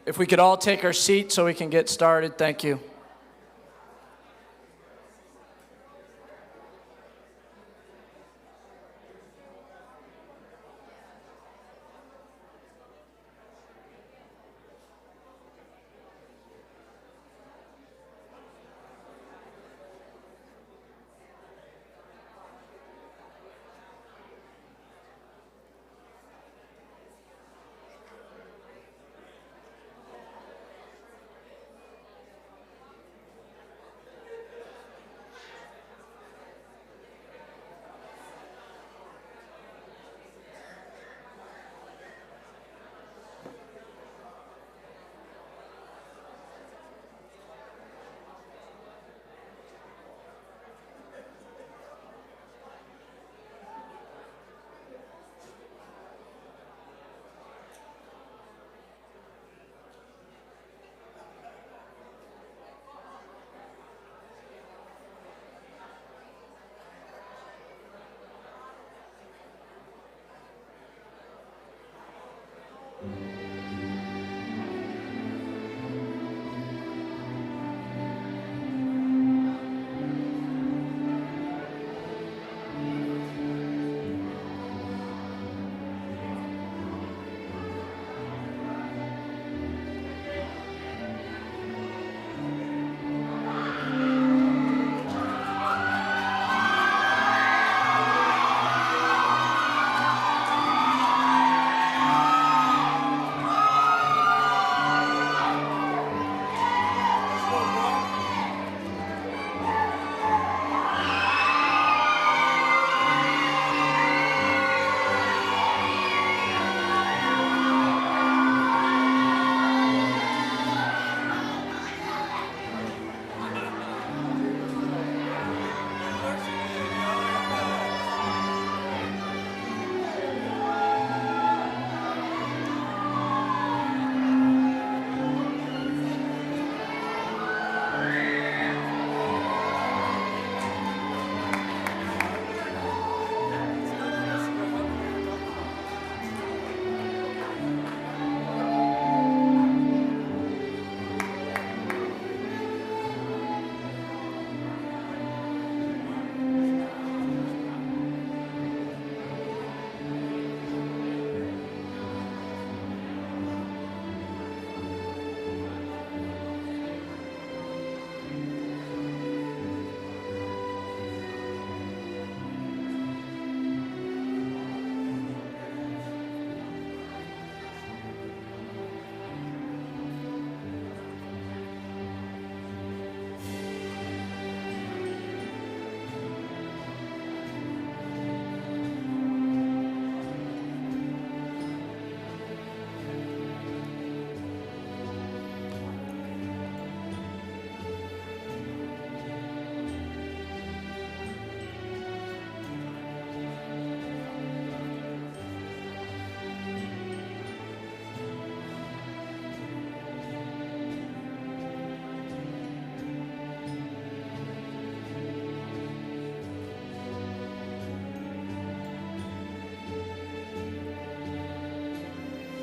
If we could all take our seat so we can get started, thank you.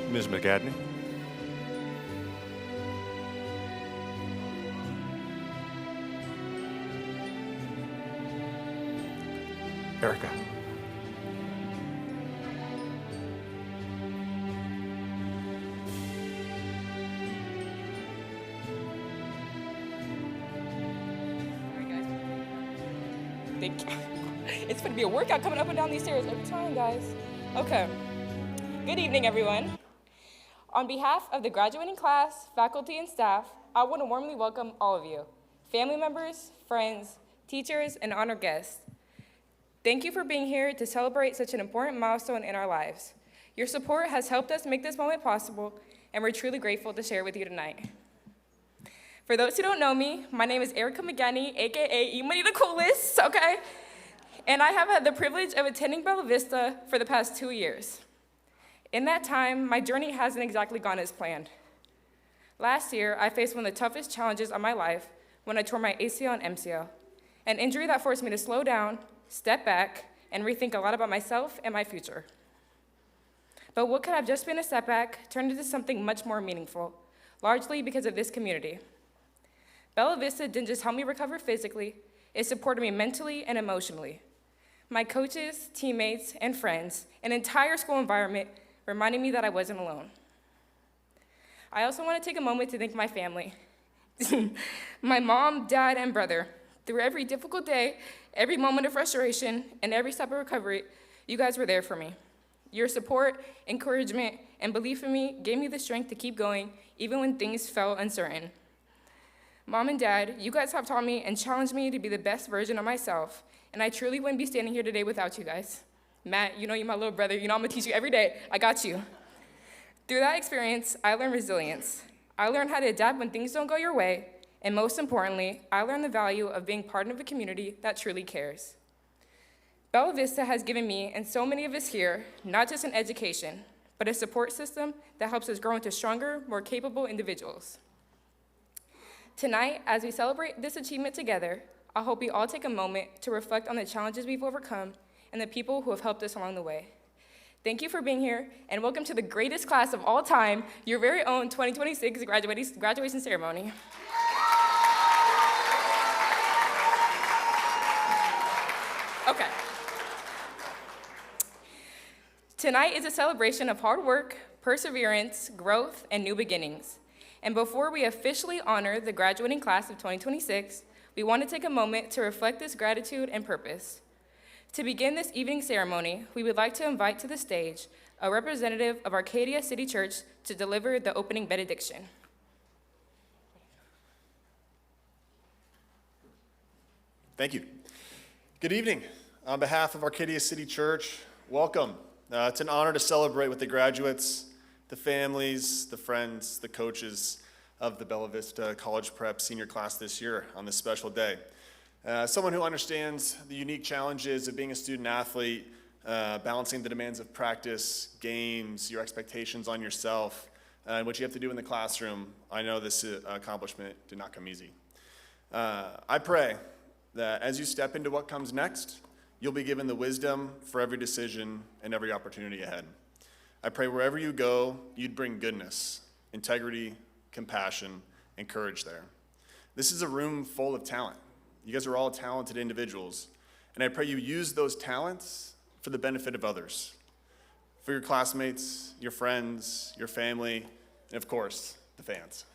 Ms. McGadney. Erica. Thank you. It's going to be a workout coming up and down these stairs every time, guys. Okay. Good evening, everyone. On behalf of the graduating class, faculty, and staff, I want to warmly welcome all of you, family members, friends, teachers, and honored guests. Thank you for being here to celebrate such an important milestone in our lives. Your support has helped us make this moment possible, and we're truly grateful to share with you tonight. For those who don't know me, my name is Erica McGanney, AKA E-Money the Coolest, okay? And I have had the privilege of attending Bella Vista for the past 2 years. In that time, my journey hasn't exactly gone as planned. Last year, I faced one of the toughest challenges of my life when I tore my ACL and MCL, an injury that forced me to slow down, step back, and rethink a lot about myself and my future. But what could have just been a setback turned into something much more meaningful, largely because of this community. Bella Vista didn't just help me recover physically, it supported me mentally and emotionally. My coaches, teammates, and friends, an entire school environment reminded me that I wasn't alone. I also want to take a moment to thank my family. My mom, dad, and brother. Through every difficult day, every moment of frustration, and every step of recovery, you guys were there for me. Your support, encouragement, and belief in me gave me the strength to keep going, even when things felt uncertain. Mom and Dad, you guys have taught me and challenged me to be the best version of myself, and I truly wouldn't be standing here today without you guys. Matt, you know you're my little brother. You know I'm gonna teach you every day. I got you. Through that experience, I learned resilience. I learned how to adapt when things don't go your way, and most importantly, I learned the value of being part of a community that truly cares. Bella Vista has given me, and so many of us here, not just an education, but a support system that helps us grow into stronger, more capable individuals. Tonight, as we celebrate this achievement together, I hope we all take a moment to reflect on the challenges we've overcome and the people who have helped us along the way. Thank you for being here, and welcome to the greatest class of all time, your very own 2026 graduation ceremony. Okay. Tonight is a celebration of hard work, perseverance, growth, and new beginnings. And before we officially honor the graduating class of 2026, we want to take a moment to reflect this gratitude and purpose. To begin this evening ceremony, we would like to invite to the stage a representative of Arcadia City Church to deliver the opening benediction. Thank you. Good evening. On behalf of Arcadia City Church, welcome. It's an honor to celebrate with the graduates, the families, the friends, the coaches of the Bella Vista College Prep senior class this year on this special day. Someone who understands the unique challenges of being a student athlete, balancing the demands of practice, games, your expectations on yourself, and what you have to do in the classroom, I know this accomplishment did not come easy. I pray that as you step into what comes next, you'll be given the wisdom for every decision and every opportunity ahead. I pray wherever you go, you'd bring goodness, integrity, compassion, and courage there. This is a room full of talent. You guys are all talented individuals, and I pray you use those talents for the benefit of others, for your classmates, your friends, your family, and of course, the fans.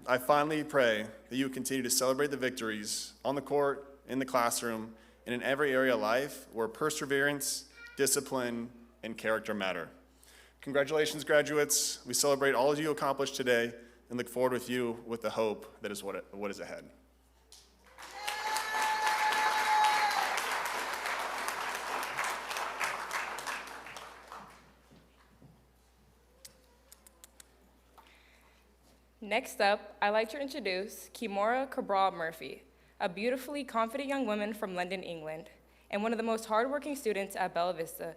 I finally pray that you continue to celebrate the victories on the court, in the classroom, and in every area of life where perseverance, discipline, and character matter. Congratulations, graduates. We celebrate all of you accomplished today and look forward with you with the hope that is what is ahead. Next up, I'd like to introduce Kimora Cabral Murphy, a beautifully confident young woman from London, England, and one of the most hardworking students at Bella Vista.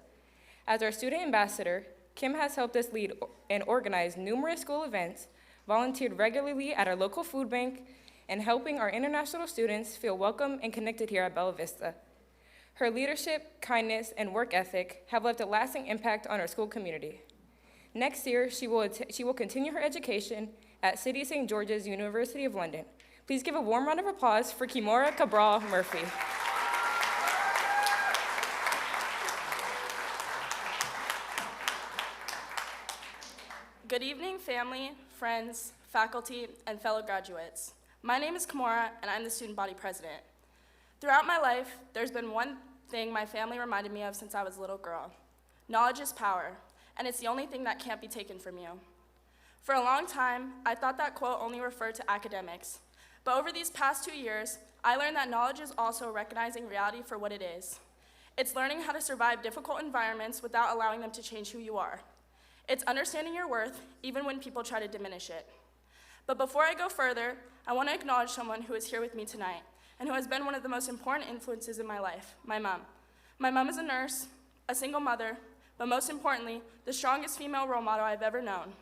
As our student ambassador, Kim has helped us lead and organize numerous school events, volunteered regularly at our local food bank, and helping our international students feel welcome and connected here at Bella Vista. Her leadership, kindness, and work ethic have left a lasting impact on our school community. Next year, she will continue her education at City St. George's University of London. Please give a warm round of applause for Kimora Cabral Murphy. Good evening, family, friends, faculty, and fellow graduates. My name is Kimora, and I'm the student body president. Throughout my life, there's been one thing my family reminded me of since I was a little girl. Knowledge is power, and it's the only thing that can't be taken from you. For a long time, I thought that quote only referred to academics, but over these past 2 years, I learned that knowledge is also recognizing reality for what it is. It's learning how to survive difficult environments without allowing them to change who you are. It's understanding your worth, even when people try to diminish it. But before I go further, I want to acknowledge someone who is here with me tonight, and who has been one of the most important influences in my life, my mom. My mom is a nurse, a single mother, but most importantly, the strongest female role model I've ever known.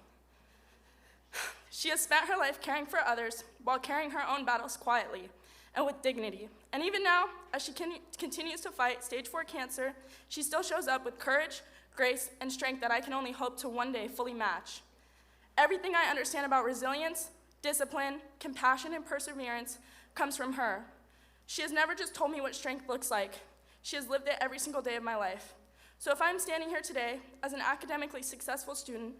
She has spent her life caring for others while carrying her own battles quietly and with dignity. And even now, as she continues to fight stage 4 cancer, she still shows up with courage, grace, and strength that I can only hope to one day fully match. Everything I understand about resilience, discipline, compassion, and perseverance comes from her. She has never just told me what strength looks like. She has lived it every single day of my life. So if I'm standing here today as an academically successful student,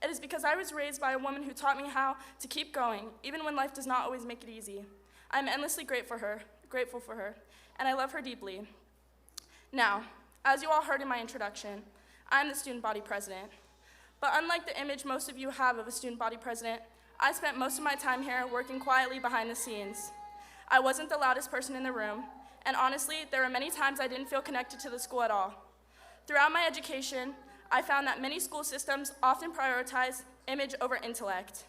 it is because I was raised by a woman who taught me how to keep going, even when life does not always make it easy. I'm endlessly grateful for her, and I love her deeply. Now, as you all heard in my introduction, I'm the student body president. But unlike the image most of you have of a student body president, I spent most of my time here working quietly behind the scenes. I wasn't the loudest person in the room, and honestly, there were many times I didn't feel connected to the school at all. Throughout my education, I found that many school systems often prioritize image over intellect.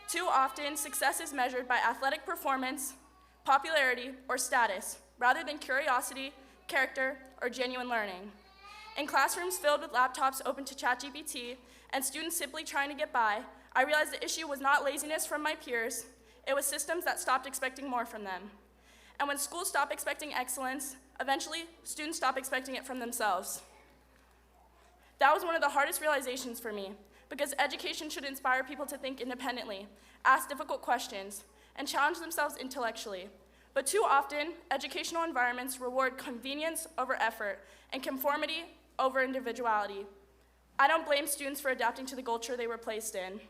Too often, success is measured by athletic performance, popularity, or status, rather than curiosity, character, or genuine learning. In classrooms filled with laptops open to ChatGPT and students simply trying to get by, I realized the issue was not laziness from my peers, it was systems that stopped expecting more from them. And when schools stop expecting excellence, eventually, students stop expecting it from themselves. That was one of the hardest realizations for me, because education should inspire people to think independently, ask difficult questions, and challenge themselves intellectually. But too often, educational environments reward convenience over effort and conformity over individuality. I don't blame students for adapting to the culture they were placed in.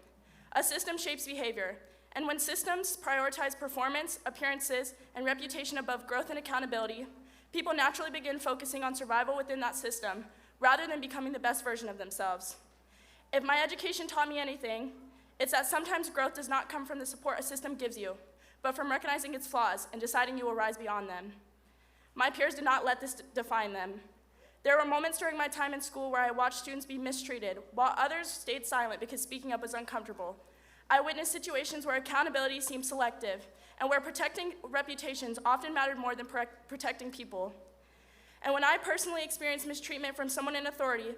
A system shapes behavior, and when systems prioritize performance, appearances, and reputation above growth and accountability, people naturally begin focusing on survival within that system, rather than becoming the best version of themselves. If my education taught me anything, it's that sometimes growth does not come from the support a system gives you, but from recognizing its flaws and deciding you will rise beyond them. My peers did not let this define them. There were moments during my time in school where I watched students be mistreated, while others stayed silent because speaking up was uncomfortable. I witnessed situations where accountability seemed selective, and where protecting reputations often mattered more than protecting people. And when I personally experienced mistreatment from someone in authority,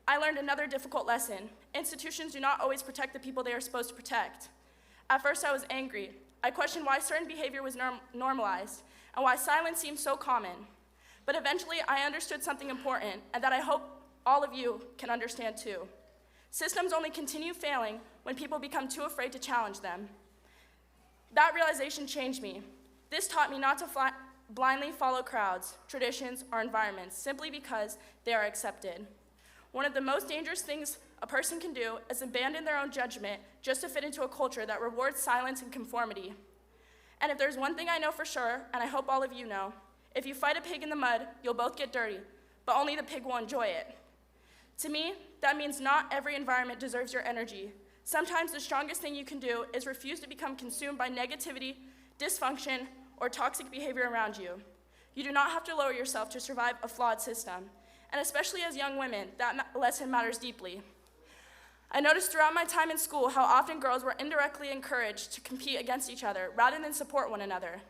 I learned another difficult lesson. Institutions do not always protect the people they are supposed to protect. At first, I was angry. I questioned why certain behavior was normalized, and why silence seemed so common. But eventually, I understood something important, and that I hope all of you can understand too. Systems only continue failing when people become too afraid to challenge them. That realization changed me. This taught me not to blindly follow crowds, traditions, or environments simply because they are accepted. One of the most dangerous things a person can do is abandon their own judgment just to fit into a culture that rewards silence and conformity. And if there's one thing I know for sure, and I hope all of you know, if you fight a pig in the mud, you'll both get dirty, but only the pig will enjoy it. To me, that means not every environment deserves your energy. Sometimes the strongest thing you can do is refuse to become consumed by negativity, dysfunction, or toxic behavior around you. You do not have to lower yourself to survive a flawed system, and especially as young women, that lesson matters deeply. I noticed throughout my time in school how often girls were indirectly encouraged to compete against each other rather than support one another.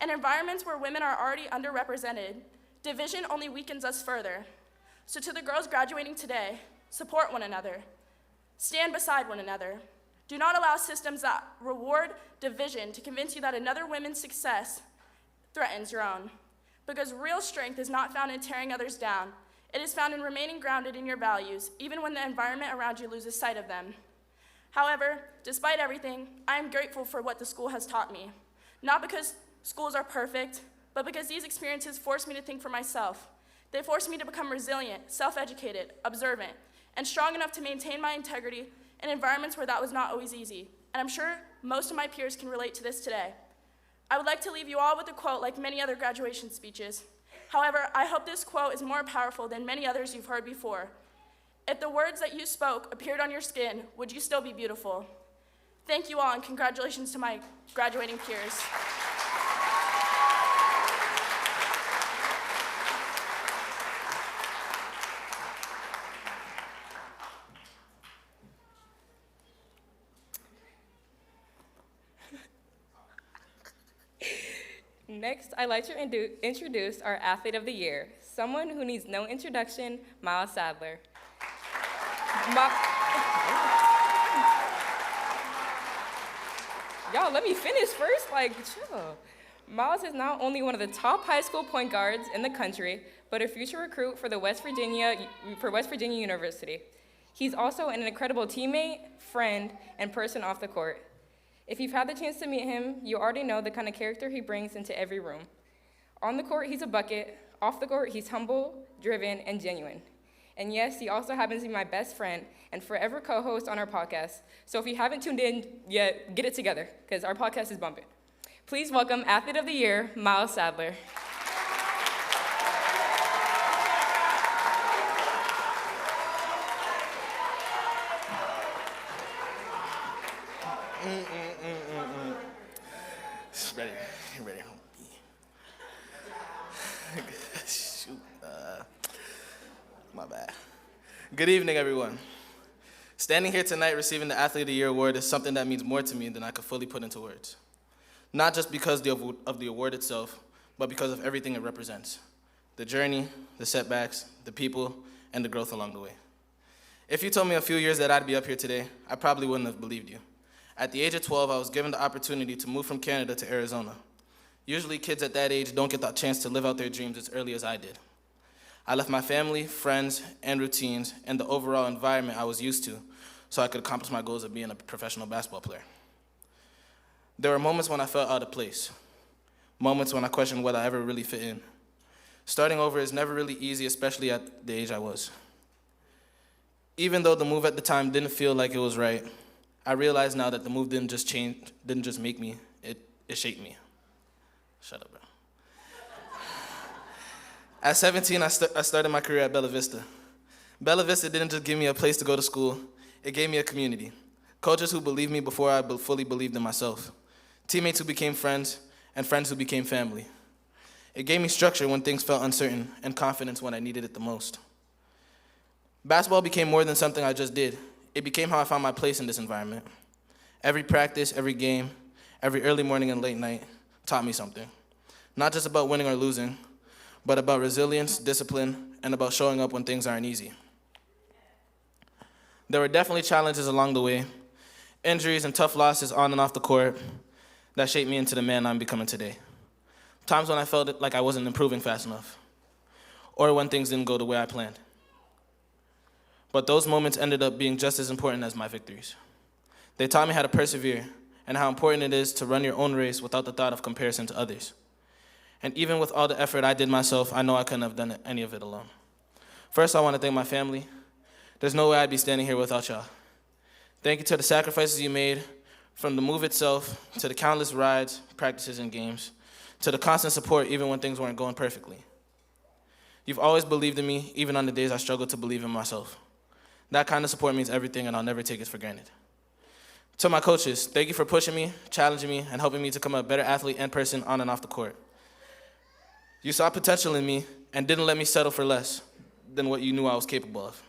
In environments where women are already underrepresented, division only weakens us further. So to the girls graduating today, support one another. Stand beside one another. Do not allow systems that reward division to convince you that another woman's success threatens your own. Because real strength is not found in tearing others down. It is found in remaining grounded in your values, even when the environment around you loses sight of them. However, despite everything, I am grateful for what the school has taught me. Not because schools are perfect, but because these experiences forced me to think for myself. They forced me to become resilient, self-educated, observant, and strong enough to maintain my integrity in environments where that was not always easy. And I'm sure most of my peers can relate to this today. I would like to leave you all with a quote like many other graduation speeches. However, I hope this quote is more powerful than many others you've heard before. If the words that you spoke appeared on your skin, would you still be beautiful? Thank you all, and congratulations to my graduating peers. Next, I'd like to introduce our Athlete of the Year, someone who needs no introduction, Miles Sadler. Y'all, let me finish first, chill. Miles is not only one of the top high school point guards in the country, but a future recruit for West Virginia University. He's also an incredible teammate, friend, and person off the court. If you've had the chance to meet him, you already know the kind of character he brings into every room. On the court, he's a bucket. Off the court, he's humble, driven, and genuine. And yes, he also happens to be my best friend and forever co-host on our podcast. So if you haven't tuned in yet, get it together, because our podcast is bumping. Please welcome Athlete of the Year, Miles Sadler. Ready. Shoot. My bad. Good evening, everyone. Standing here tonight receiving the Athlete of the Year award is something that means more to me than I could fully put into words. Not just because of the award itself, but because of everything it represents. The journey, the setbacks, the people, and the growth along the way. If you told me a few years that I'd be up here today, I probably wouldn't have believed you. At the age of 12, I was given the opportunity to move from Canada to Arizona. Usually kids at that age don't get the chance to live out their dreams as early as I did. I left my family, friends, and routines, and the overall environment I was used to, so I could accomplish my goals of being a professional basketball player. There were moments when I felt out of place, moments when I questioned whether I ever really fit in. Starting over is never really easy, especially at the age I was. Even though the move at the time didn't feel like it was right, I realize now that the move didn't just make me, it shaped me. Shut up, bro. At 17, I started my career at Bella Vista. Bella Vista didn't just give me a place to go to school, it gave me a community. Coaches who believed me before I fully believed in myself. Teammates who became friends, and friends who became family. It gave me structure when things felt uncertain, and confidence when I needed it the most. Basketball became more than something I just did. It became how I found my place in this environment. Every practice, every game, every early morning and late night taught me something. Not just about winning or losing, but about resilience, discipline, and about showing up when things aren't easy. There were definitely challenges along the way, injuries and tough losses on and off the court that shaped me into the man I'm becoming today. Times when I felt like I wasn't improving fast enough, or when things didn't go the way I planned. But those moments ended up being just as important as my victories. They taught me how to persevere and how important it is to run your own race without the thought of comparison to others. And even with all the effort I did myself, I know I couldn't have done any of it alone. First, I want to thank my family. There's no way I'd be standing here without y'all. Thank you to the sacrifices you made, from the move itself, to the countless rides, practices, and games, to the constant support even when things weren't going perfectly. You've always believed in me, even on the days I struggled to believe in myself. That kind of support means everything, and I'll never take it for granted. To my coaches, thank you for pushing me, challenging me, and helping me to become a better athlete and person on and off the court. You saw potential in me and didn't let me settle for less than what you knew I was capable of.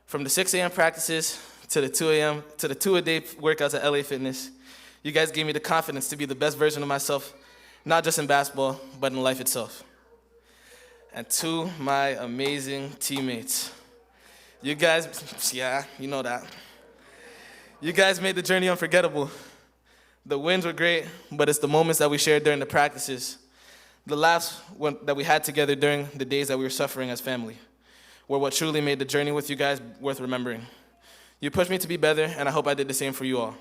From the 6 a.m. practices to the 2-a-day workouts at LA Fitness, you guys gave me the confidence to be the best version of myself, not just in basketball, but in life itself. And to my amazing teammates, you guys, yeah, you know that. You guys made the journey unforgettable. The wins were great, but it's the moments that we shared during the practices, the laughs that we had together during the days that we were suffering as family, were what truly made the journey with you guys worth remembering. You pushed me to be better, and I hope I did the same for you all.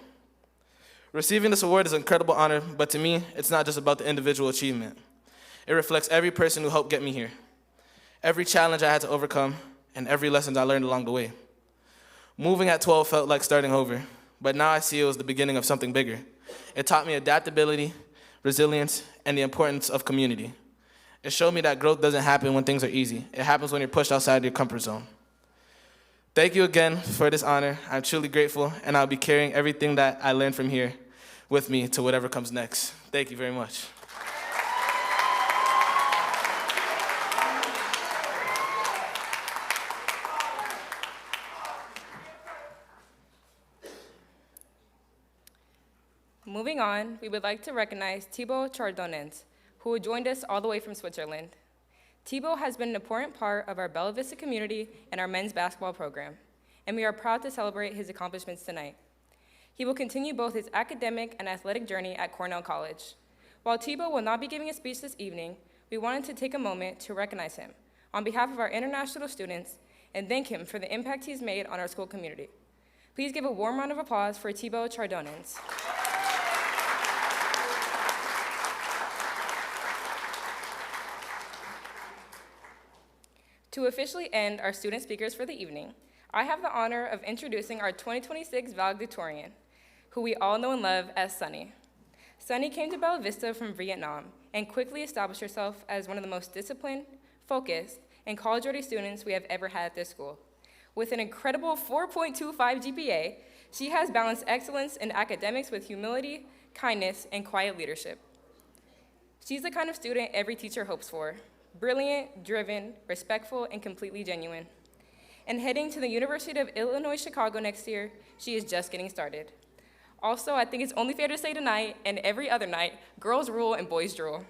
Receiving this award is an incredible honor, but to me, it's not just about the individual achievement. It reflects every person who helped get me here, every challenge I had to overcome, and every lesson I learned along the way. Moving at 12 felt like starting over, but now I see it was the beginning of something bigger. It taught me adaptability, resilience, and the importance of community. It showed me that growth doesn't happen when things are easy. It happens when you're pushed outside your comfort zone. Thank you again for this honor. I'm truly grateful, and I'll be carrying everything that I learned from here with me to whatever comes next. Thank you very much. Moving on, we would like to recognize Thibaut Chardonnens, who joined us all the way from Switzerland. Thibaut has been an important part of our Bella Vista community and our men's basketball program, and we are proud to celebrate his accomplishments tonight. He will continue both his academic and athletic journey at Cornell College. While Thibaut will not be giving a speech this evening, we wanted to take a moment to recognize him on behalf of our international students and thank him for the impact he's made on our school community. Please give a warm round of applause for Thibaut Chardonnans. To officially end our student speakers for the evening, I have the honor of introducing our 2026 valedictorian, who we all know and love as Sunny. Sunny came to Bella Vista from Vietnam and quickly established herself as one of the most disciplined, focused, and college-ready students we have ever had at this school. With an incredible 4.25 GPA, she has balanced excellence in academics with humility, kindness, and quiet leadership. She's the kind of student every teacher hopes for: brilliant, driven, respectful, and completely genuine. And heading to the University of Illinois Chicago next year, she is just getting started. Also, I think it's only fair to say tonight and every other night, girls rule and boys drool.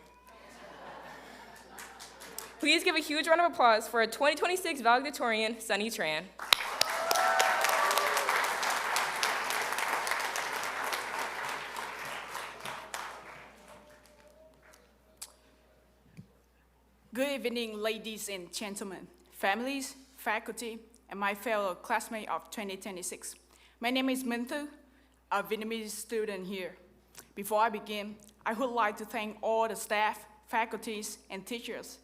Please give a huge round of applause for our 2026 valedictorian, Sunny Tran. Good evening, ladies and gentlemen, families, faculty, and my fellow classmates of 2026. My name is Minh Thu, a Vietnamese student here. Before I begin, I would like to thank all the staff, faculties, and teachers,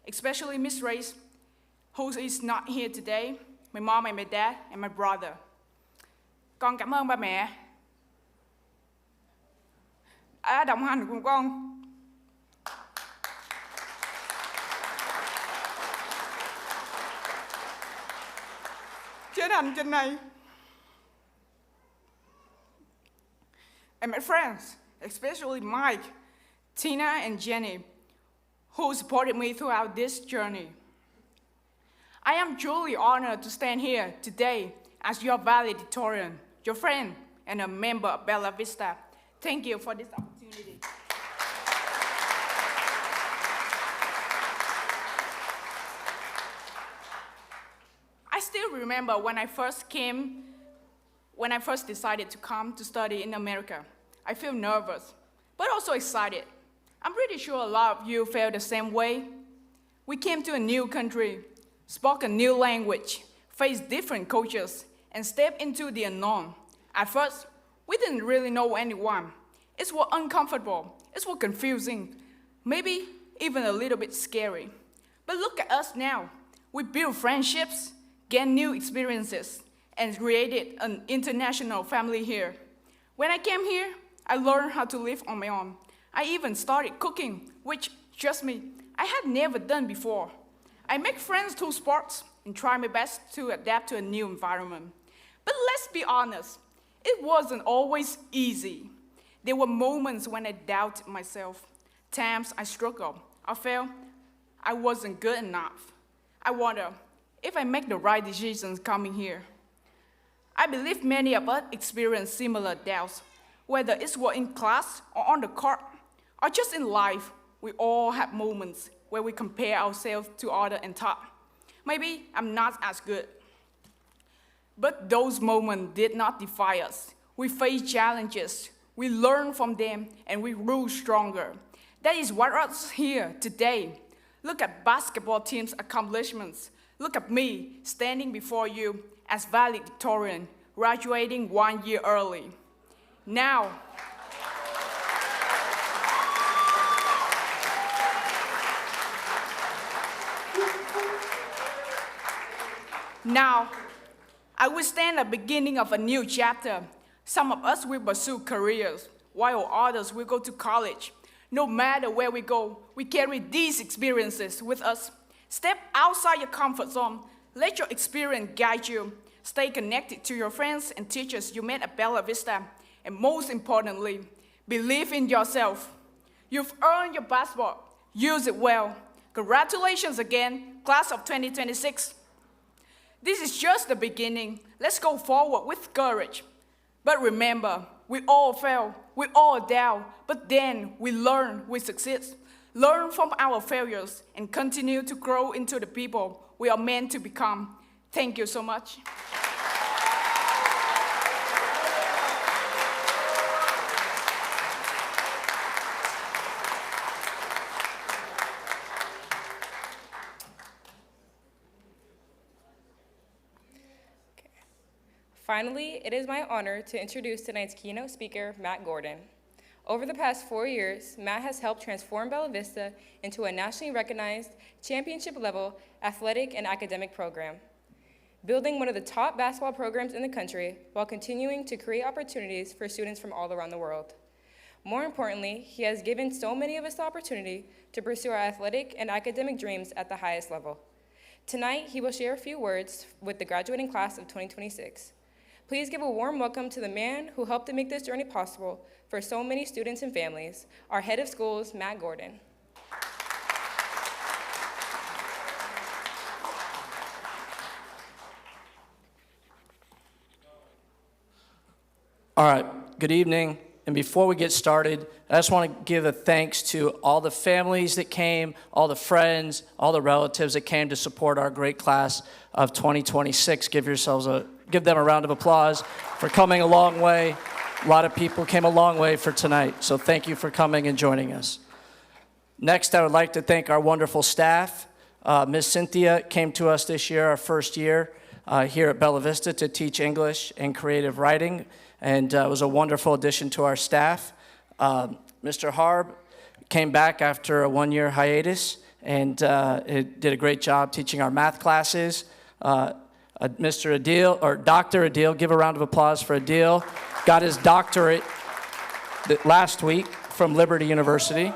especially Miss Race, who is not here today, my mom and my dad, and my brother. Con cảm ơn ba mẹ đã đồng hành cùng con. Trên hành trình này. And my friends, especially Mike, Tina, and Jenny, who supported me throughout this journey. I am truly honored to stand here today as your valedictorian, your friend, and a member of Bella Vista. Thank you for this opportunity. I still remember when I first decided to come to study in America. I feel nervous, but also excited. I'm pretty sure a lot of you felt the same way. We came to a new country, spoke a new language, faced different cultures, and stepped into the unknown. At first, we didn't really know anyone. It was uncomfortable, it was confusing, maybe even a little bit scary. But look at us now. We built friendships, gained new experiences, and created an international family here. When I came here, I learned how to live on my own. I even started cooking, which, trust me, I had never done before. I make friends through sports and try my best to adapt to a new environment. But let's be honest, it wasn't always easy. There were moments when I doubted myself, times I struggled. I felt I wasn't good enough. I wonder if I make the right decisions coming here. I believe many of us experience similar doubts, whether it's in class or on the court, or just in life. We all have moments where we compare ourselves to others and thought, maybe I'm not as good. But those moments did not define us. We faced challenges, we learned from them, and we grew stronger. That is what us here today. Look at basketball team's accomplishments. Look at me standing before you as valedictorian, graduating 1 year early. Now, I will stand at the beginning of a new chapter. Some of us will pursue careers, while others will go to college. No matter where we go, we carry these experiences with us. Step outside your comfort zone. Let your experience guide you. Stay connected to your friends and teachers you met at Bella Vista. And most importantly, believe in yourself. You've earned your passport. Use it well. Congratulations again, class of 2026. This is just the beginning. Let's go forward with courage. But remember, we all fail, we all doubt, but then we learn, we succeed. Learn from our failures and continue to grow into the people we are meant to become. Thank you so much. finally, it is my honor to introduce tonight's keynote speaker, Matt Gordon. Over the past 4 years, Matt has helped transform Bella Vista into a nationally recognized, championship-level athletic and academic program, building one of the top basketball programs in the country while continuing to create opportunities for students from all around the world. More importantly, he has given so many of us the opportunity to pursue our athletic and academic dreams at the highest level. Tonight, he will share a few words with the graduating class of 2026. Please give a warm welcome to the man who helped to make this journey possible for so many students and families, our head of schools, Matt Gordon. All right, good evening. And before we get started, I just want to give a thanks to all the families that came, all the friends, all the relatives that came to support our great class of 2026. Give them a round of applause for coming a long way. A lot of people came a long way for tonight, so thank you for coming and joining us. Next, I would like to thank our wonderful staff. Ms. Cynthia came to us this year, our first year here at Bella Vista, to teach English and creative writing, and it was a wonderful addition to our staff. Mr. Harb came back after a one-year hiatus and did a great job teaching our math classes. Mr. Adil, or Dr. Adil, give a round of applause for Adil, got his doctorate last week from Liberty University.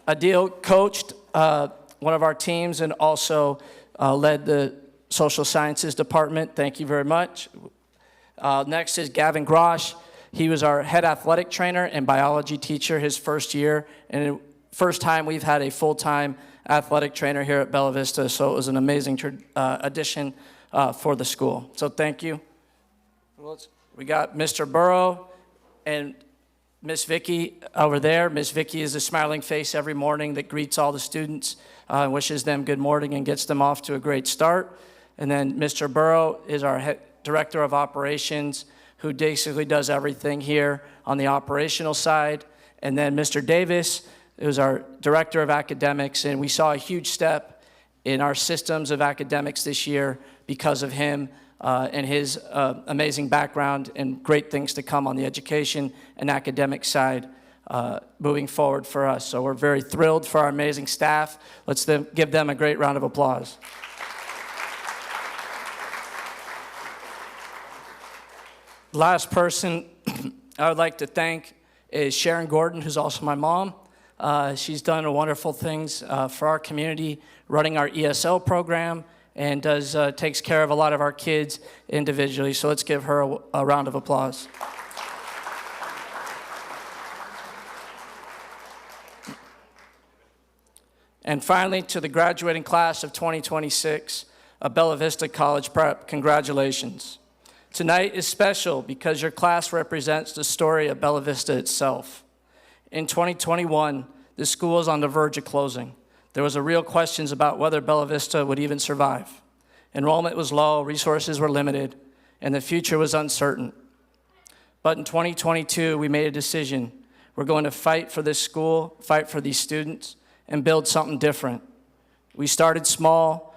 Adil coached one of our teams and also led the social sciences department. Thank you very much. Next is Gavin Grosh. He was our head athletic trainer and biology teacher his first year, and first time we've had a full-time athletic trainer here at Bella Vista, so it was an amazing addition for the school. So thank you. We got Mr. Burrow and Miss Vicky over there. Miss Vicky is a smiling face every morning that greets all the students, wishes them good morning and gets them off to a great start. And then Mr. Burrow is our director of operations, who basically does everything here on the operational side. And then Mr. Davis is our director of academics, and we saw a huge step in our systems of academics this year because of him and his amazing background and great things to come on the education and academic side moving forward for us. So we're very thrilled for our amazing staff. Let's give them a great round of applause. Last person I would like to thank is Sharon Gordon, who's also my mom. She's done wonderful things for our community, running our ESL program, and takes care of a lot of our kids individually. So let's give her a round of applause. And finally, to the graduating class of 2026 of Bella Vista College Prep, congratulations. Tonight is special because your class represents the story of Bella Vista itself. In 2021, the school was on the verge of closing. There was a real questions about whether Bella Vista would even survive. Enrollment was low, resources were limited, and the future was uncertain. But in 2022, we made a decision. We're going to fight for this school, fight for these students, and build something different. We started small.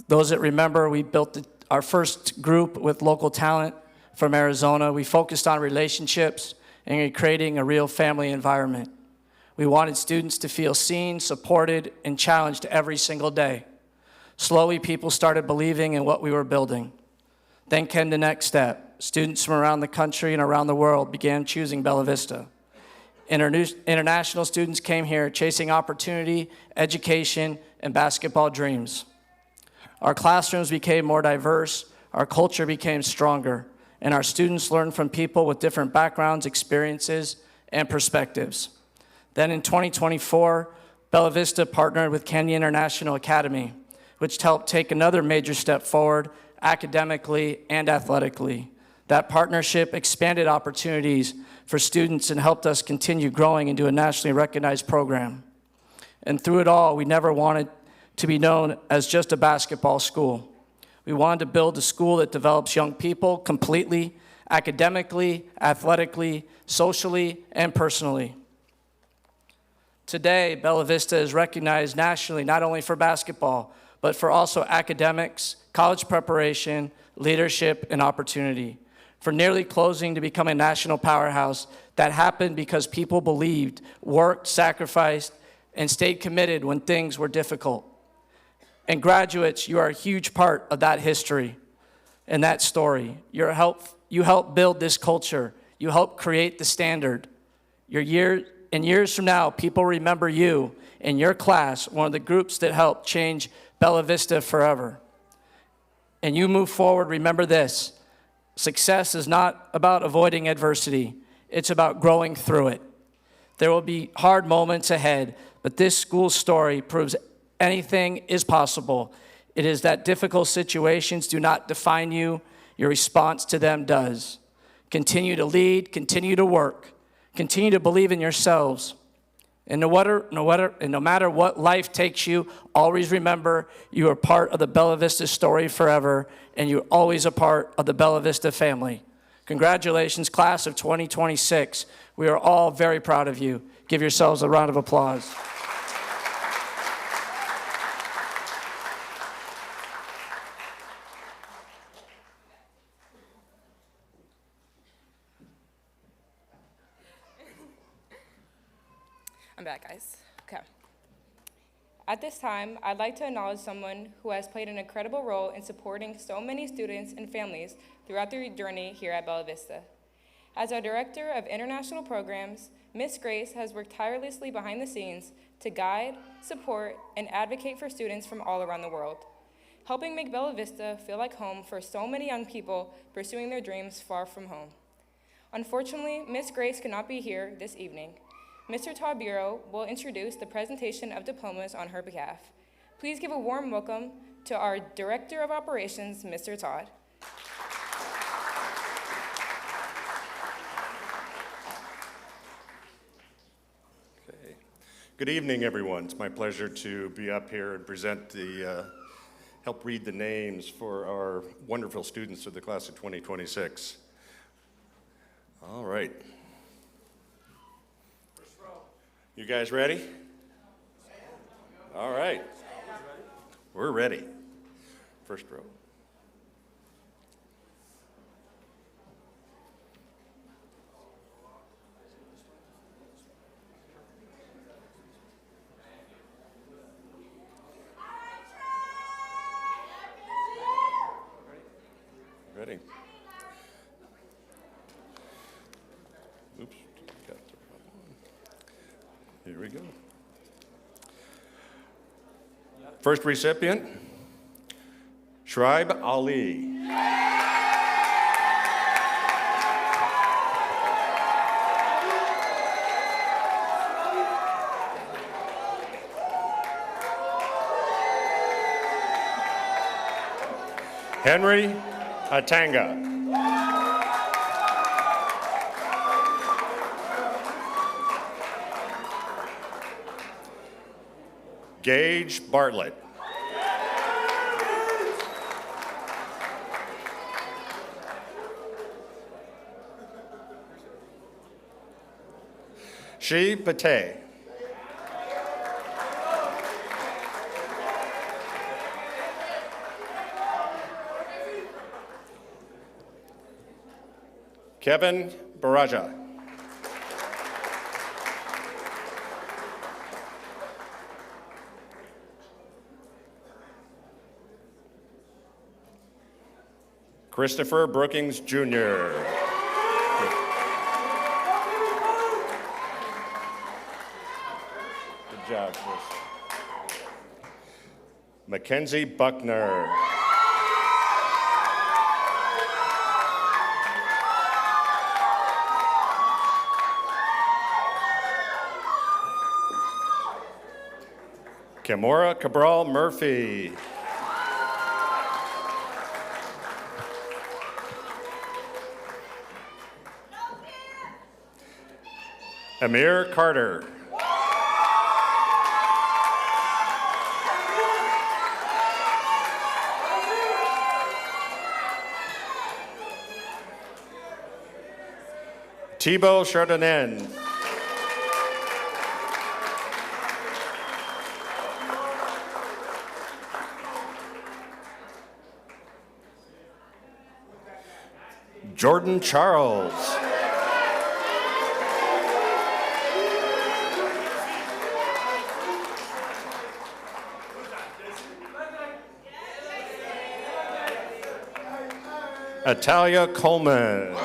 Those that remember, we built our first group with local talent from Arizona. We focused on relationships and creating a real family environment. We wanted students to feel seen, supported, and challenged every single day. Slowly, people started believing in what we were building. Then came the next step. Students from around the country and around the world began choosing Bella Vista. International students came here chasing opportunity, education, and basketball dreams. Our classrooms became more diverse, our culture became stronger, and our students learned from people with different backgrounds, experiences, and perspectives. Then in 2024, Bella Vista partnered with Kenya International Academy, which helped take another major step forward academically and athletically. That partnership expanded opportunities for students and helped us continue growing into a nationally recognized program. And through it all, we never wanted to be known as just a basketball school. We wanted to build a school that develops young people completely, academically, athletically, socially, and personally. Today, Bella Vista is recognized nationally not only for basketball, but for also academics, college preparation, leadership, and opportunity. For nearly closing to become a national powerhouse that happened because people believed, worked, sacrificed, and stayed committed when things were difficult. And graduates, you are a huge part of that history and that story. You helped build this culture. You helped create the standard. Years from now, people remember you and your class, one of the groups that helped change Bella Vista forever. And you move forward, remember this: success is not about avoiding adversity. It's about growing through it. There will be hard moments ahead, but this school story proves anything is possible. It is that difficult situations do not define you. Your response to them does. Continue to lead, continue to work, continue to believe in yourselves. And no matter what life takes you, always remember you are part of the Bella Vista story forever, and you're always a part of the Bella Vista family. Congratulations, class of 2026. We are all very proud of you. Give yourselves a round of applause. I'm back, guys. Okay. At this time, I'd like to acknowledge someone who has played an incredible role in supporting so many students and families throughout their journey here at Bella Vista. As our Director of International Programs, Miss Grace has worked tirelessly behind the scenes to guide, support, and advocate for students from all around the world, helping make Bella Vista feel like home for so many young people pursuing their dreams far from home. Unfortunately, Miss Grace could not be here this evening. Mr. Todd Bureau will introduce the presentation of diplomas on her behalf. Please give a warm welcome to our Director of Operations, Mr. Todd. Okay. Good evening, everyone. It's my pleasure to be up here and present help read the names for our wonderful students of the class of 2026. All right. You guys ready? All right. We're ready. First row. Ready? Oops. Got the wrong one. Here we go. First recipient, Shraib Ali. Henry Atanga. Gage Bartlett. Shi Pate. Kevin Baraja. Christopher Brookings, Jr. Good job, Chris. Mackenzie Buckner. Kimora Cabral Murphy. Amir Carter. Thibaut Chardonnay. Jordan Charles. Atalia Coleman.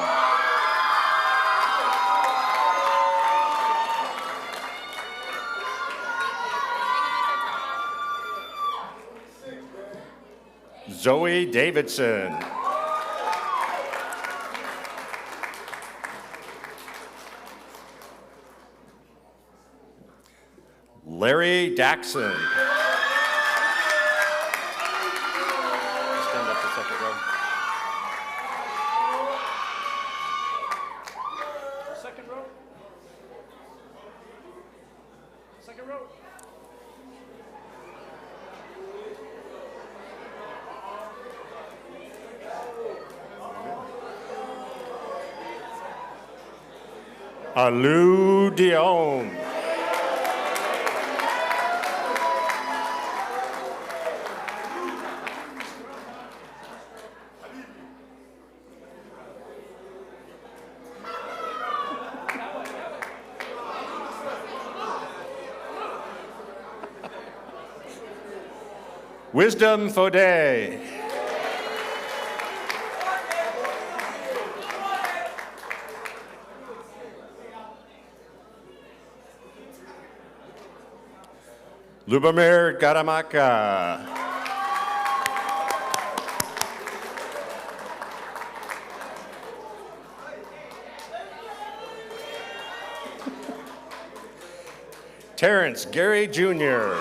Zoe Davidson. Larry Daxon. Stand up the second row. Second row. Second row. Alou Dion. Wisdom Fode. Lubomir Garamaka. Terrence Gary Jr.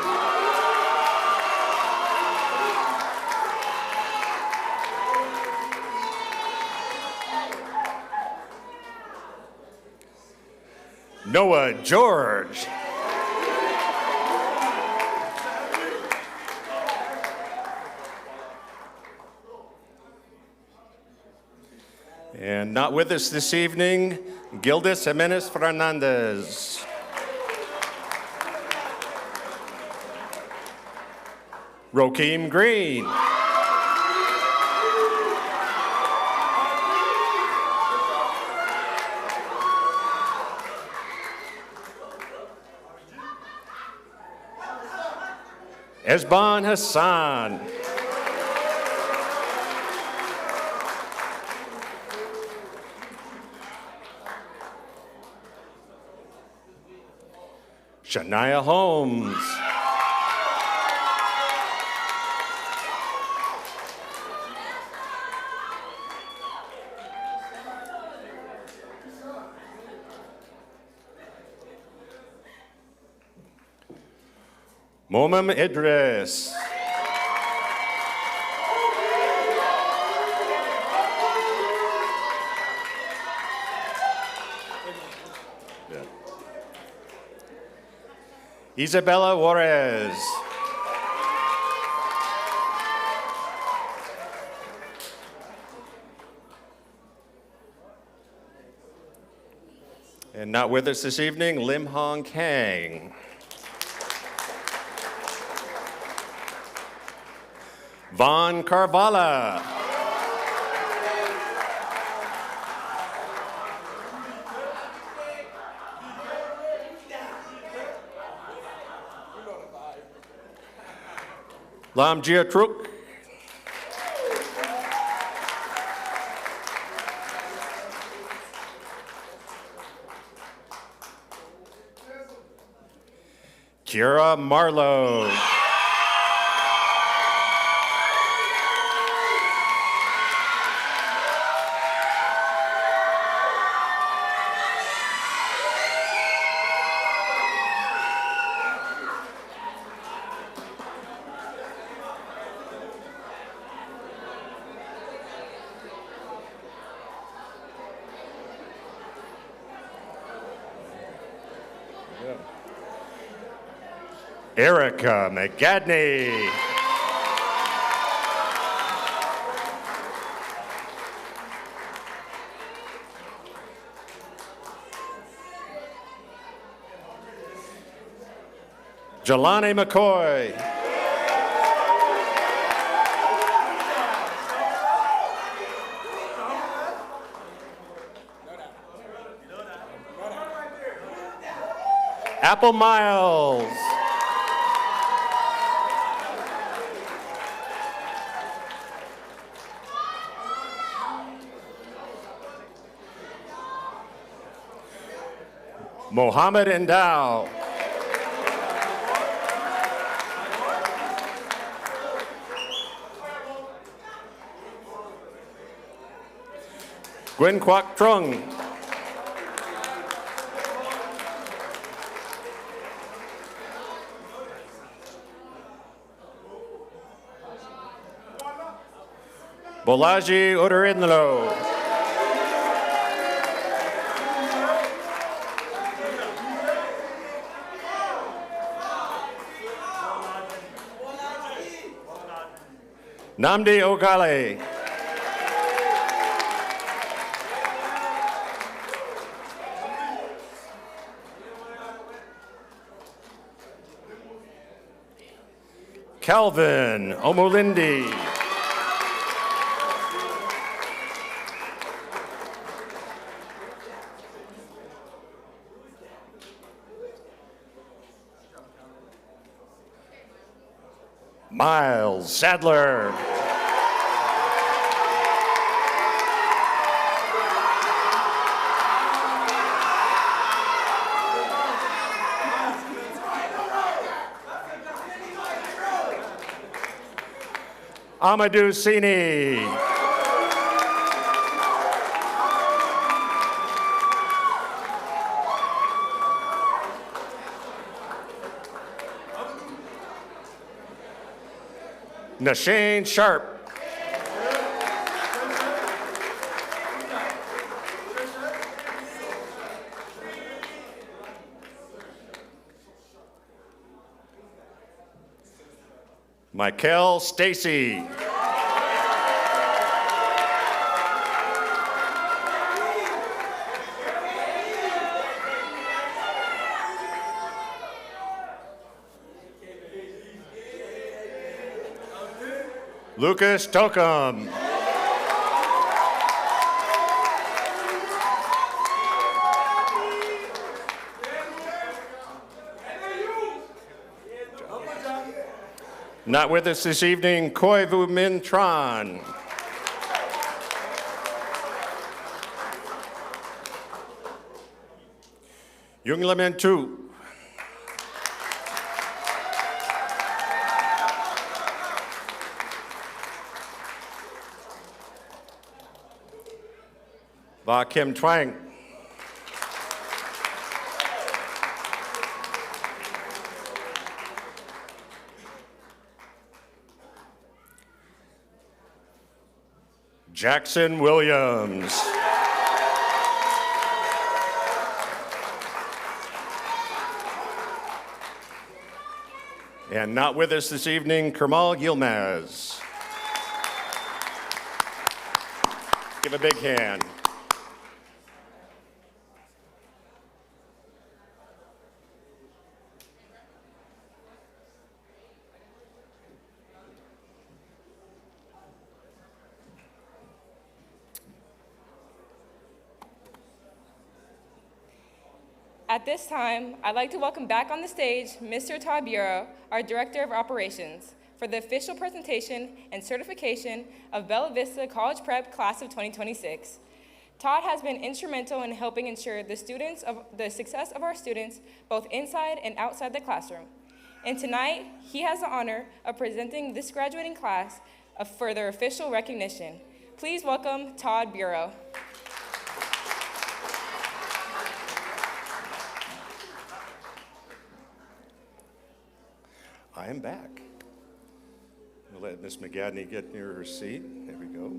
Noah George. And not with us this evening, Gildas Jimenez Fernandez. Rokeem Green. Esban Hassan. Shania Holmes. Momam Idris. Isabella Juarez. And not with us this evening, Lim Hong Kang. Von Carvala. Lam Jia Truk. Kira Marlowe. Erica McGadney. Jelani McCoy. Apple Miles. Mohammed Endow. Gwen Kwok Trung. Bolaji Udarinlo. Namdi Ogale. Calvin Omolindi. Miles Sadler. Amadou Sini. Nashane Sharp. Michael Stacy. Lucas Tokum. Not with us this evening, Koivu Min Tran. Yung Lamen Tu. Va Kim Twang. Jackson Williams. And not with us this evening, Kermal Yilmaz. Give a big hand. At this time, I'd like to welcome back on the stage Mr. Todd Bureau, our Director of Operations, for the official presentation and certification of Bella Vista College Prep Class of 2026. Todd has been instrumental in helping ensure the success of our students, both inside and outside the classroom. And tonight, he has the honor of presenting this graduating class for their official recognition. Please welcome Todd Bureau. I am back. We'll let Ms. McGadney get near her seat. There we go.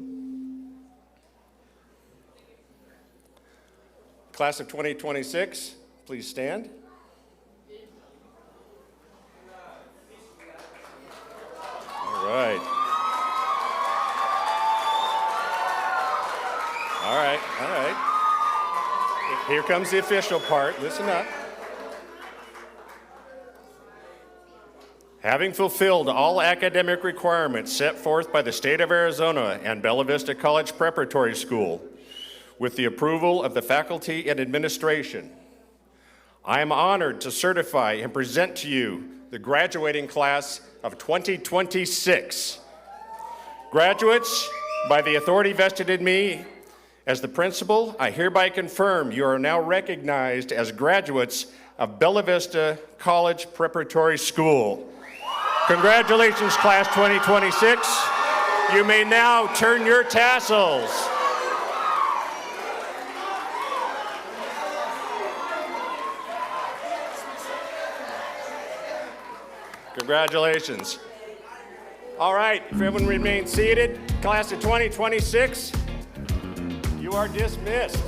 Class of 2026, please stand. All right. All right, all right. Here comes the official part. Listen up. Having fulfilled all academic requirements set forth by the state of Arizona and Bella Vista College Preparatory School, with the approval of the faculty and administration, I am honored to certify and present to you the graduating class of 2026. Graduates, by the authority vested in me as the principal, I hereby confirm you are now recognized as graduates of Bella Vista College Preparatory School. Congratulations, class 2026. You may now turn your tassels. Congratulations. All right, if everyone remains seated, class of 2026, you are dismissed.